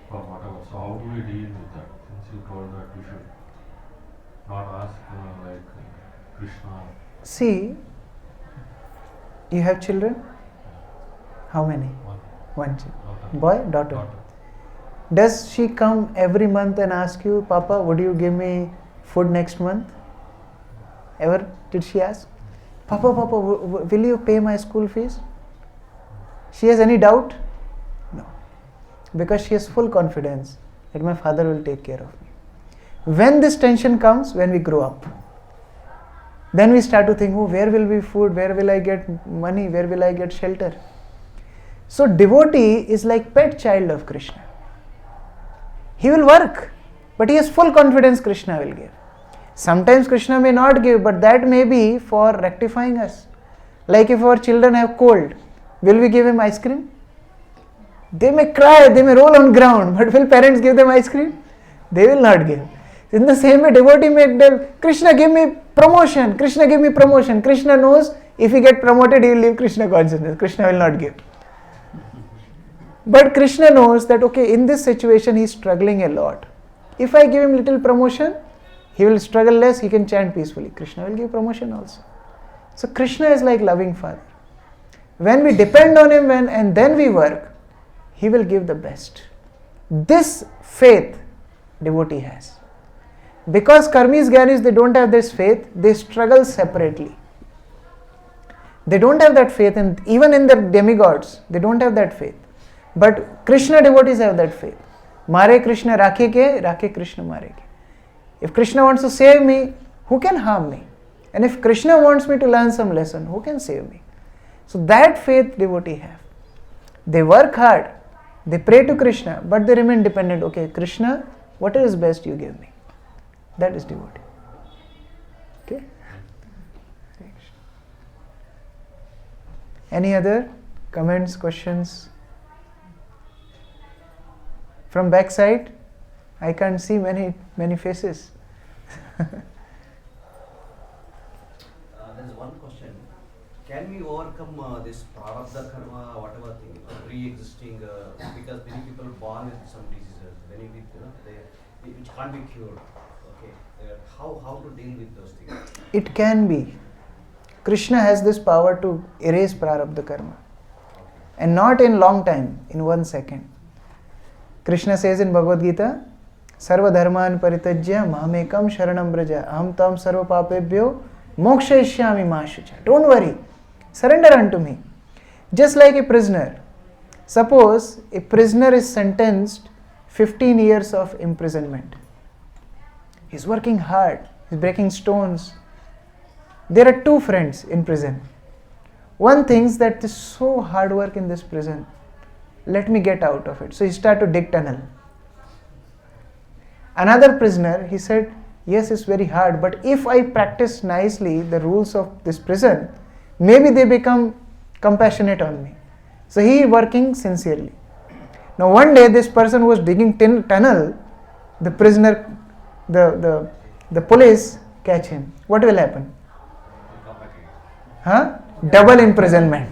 whatever. So how do we deal with that? Since you told that we should not ask Krishna. See, you have children? How many? One child. Boy, daughter. Does she come every month and ask you, Papa, would you give me food next month? Ever did she ask? Papa, will you pay my school fees? She has any doubt? No. Because she has full confidence that my father will take care of me. When this tension comes, when we grow up, then we start to think, oh, where will be food? Where will I get money? Where will I get shelter? So devotee is like pet child of Krishna. He will work, but he has full confidence Krishna will give. Sometimes Krishna may not give, but that may be for rectifying us. Like if our children have cold, will we give him ice cream? They may cry, they may roll on ground, but will parents give them ice cream? They will not give. In the same way, devotee may tell, Krishna give me promotion, Krishna give me promotion. Krishna knows if he get promoted, he will leave Krishna consciousness. Krishna will not give. But Krishna knows that, okay, in this situation he is struggling a lot. If I give him little promotion, he will struggle less, he can chant peacefully. Krishna will give promotion also. So Krishna is like loving father. When we depend on him and then we work, he will give the best. This faith devotee has. Because karmis, gyanis, they don't have this faith, they struggle separately. They don't have that faith, and even in the demigods, they don't have that faith. But Krishna devotees have that faith. Mare Krishna rakhe Krishna mare ke. If Krishna wants to save me, who can harm me? And if Krishna wants me to learn some lesson, who can save me? So that faith devotee have. They work hard, they pray to Krishna, but they remain dependent. Okay, Krishna, what is best you give me? That is devotee. Okay? Any other comments, questions? From backside, I can't see many faces. There's one question. Can we overcome this prarabdha karma, whatever thing, pre-existing, because many people born with some diseases, many people, which can't be cured. Okay, how to deal with those things? It can be. Krishna has this power to erase prarabdha karma. And not in long time, in 1 second. Krishna says in Bhagavad Gita, Sarva dharman paritajya mamekam sharanam braja aham tam sarva papebhyo mokshayishyami ma shucha. Don't worry, surrender unto me. Just like a prisoner. Suppose a prisoner is sentenced 15 years of imprisonment. He's working hard, he's breaking stones. There are two friends in prison. One thinks that this is so hard work in this prison. Let me get out of it. So he started to dig tunnel. Another prisoner, he said, yes, it's very hard, but if I practice nicely the rules of this prison, maybe they become compassionate on me. So he is working sincerely. Now one day this person was digging tunnel, the prisoner, the police catch him. What will happen? Double imprisonment.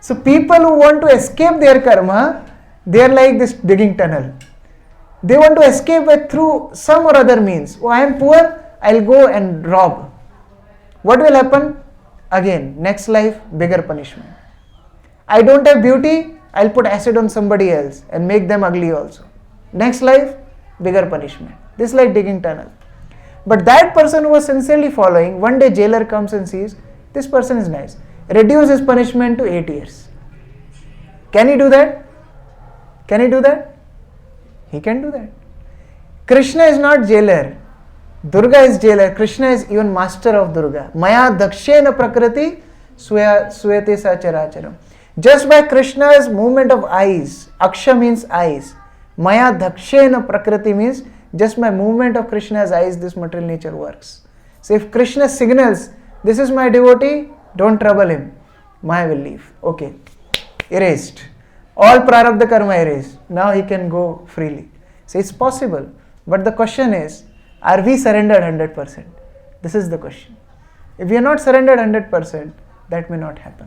So people who want to escape their karma, they are like this digging tunnel. They want to escape it through some or other means. Oh, I am poor, I'll go and rob. What will happen? Again, next life, bigger punishment. I don't have beauty, I'll put acid on somebody else and make them ugly also. Next life, bigger punishment. This is like digging tunnel. But that person who was sincerely following, one day jailer comes and sees, this person is nice. Reduce his punishment to 8 years. Can he do that? Can he do that? He can do that. Krishna is not jailer. Durga is jailer. Krishna is even master of Durga. Maya dakshena prakriti swete sacharacharam. Just by Krishna's movement of eyes, aksha means eyes. Maya dakshena prakriti means just by movement of Krishna's eyes, this material nature works. So if Krishna signals, this is my devotee, don't trouble him, Maya will leave. Okay, erased. All prarabdha karma erased. Now he can go freely. So it's possible. But the question is, are we surrendered 100%? This is the question. If we are not surrendered 100%, that may not happen.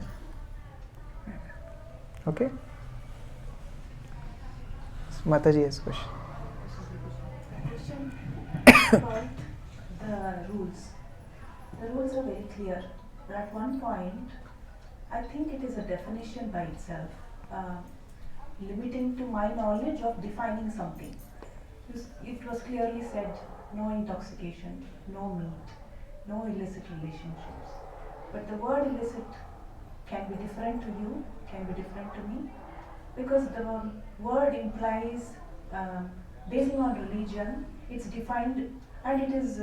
Okay? Mataji has a question. About the rules. The rules are very clear. But at one point, I think it is a definition by itself, limiting to my knowledge of defining something. It was clearly said, no intoxication, no meat, no illicit relationships. But the word illicit can be different to you, can be different to me, because the word implies, basing on religion, it's defined, and it is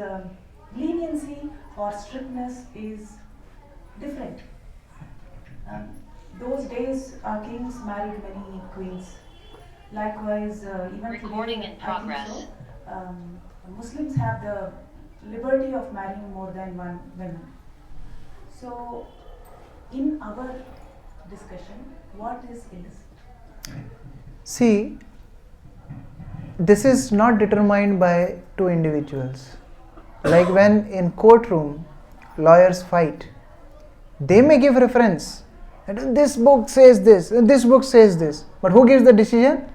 leniency or strictness is different. Those days, kings married many queens. Likewise, even Recording today, in I think progress. so. Muslims have the liberty of marrying more than one woman. So, in our discussion, what is illicit? See, this is not determined by two individuals. Like when in courtroom, lawyers fight, they may give reference. And this book says this, and this book says this. But who gives the decision?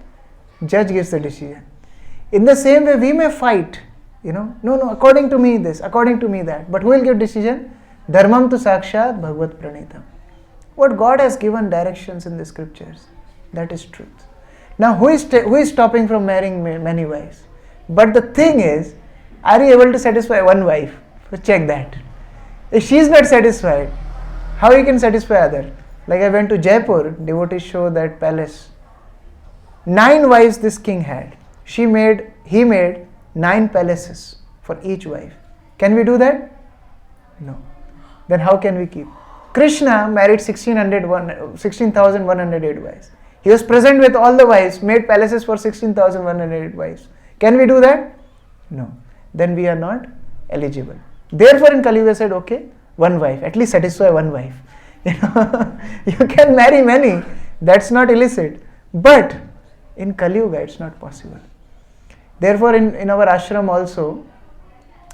Judge gives the decision. In the same way, we may fight. No, according to me this, according to me that. But who will give decision? Dharmam tu sakshat bhagavad pranitam. What God has given directions in the scriptures, that is truth. Now, who is stopping from marrying many wives? But the thing is, are you able to satisfy one wife? So check that. If she is not satisfied, how you can satisfy other? Like I went to Jaipur, devotees show that palace. 9 wives this king had. He made 9 palaces for each wife. Can we do that? No. Then how can we keep? Krishna married 16,108 wives. He was present with all the wives, made palaces for 16,108 wives. Can we do that? No. Then we are not eligible. Therefore in Kali Yuga said, okay, one wife, at least satisfy one wife. You can marry many, that's not illicit. But in Kali Yuga it's not possible. Therefore in our ashram also,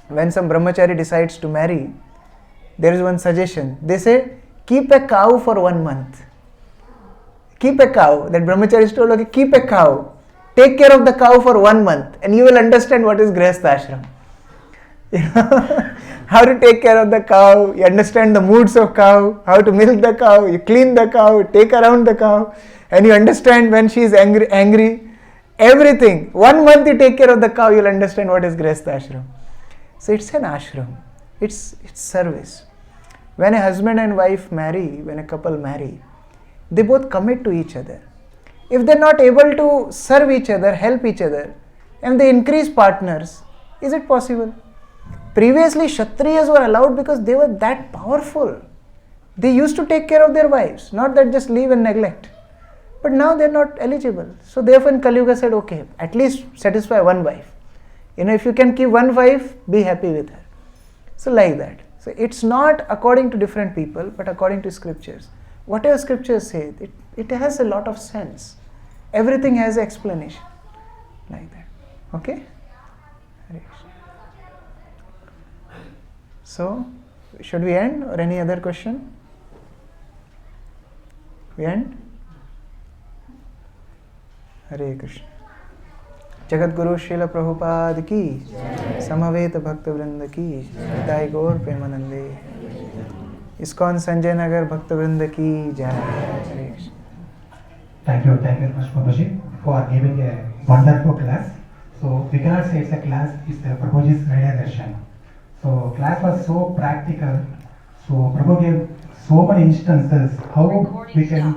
when some brahmachari decides to marry, there is one suggestion. They say, keep a cow for 1 month. Keep a cow. That brahmachari is told, okay, keep a cow. Take care of the cow for 1 month and you will understand what is grihastha ashram. How to take care of the cow, you understand the moods of cow, how to milk the cow, you clean the cow, take around the cow, and you understand when she is angry, everything. 1 month you take care of the cow, you will understand what is grihastha ashram. So it's an ashram, it's service. When a husband and wife marry, when a couple marry, they both commit to each other. If they are not able to serve each other, help each other, and they increase partners, is it possible? Previously, Kshatriyas were allowed because they were that powerful. They used to take care of their wives, not that just leave and neglect. But now they are not eligible. So therefore in Kali Yuga said, okay, at least satisfy one wife. If you can keep one wife, be happy with her. So like that. So it's not according to different people, but according to scriptures. Whatever scriptures say, it has a lot of sense. Everything has an explanation. Like that. Okay? Hare Krishna. So, should we end or any other question? We end? Hare Krishna. Jagat Guru Srila Prabhupada ki, Samaveta Bhakta Vrinda ki, Jai Gaur Premanande. ISKCON Sanjay Nagar Bhakta Vrinda ki Jai. Hare Krishna. Thank you very much, Prabhuji, for giving a wonderful class. So we cannot say it's a class, it's the Prabhuji's Hridaya Darshan. So class was so practical. So Prabhu gave so many instances how we can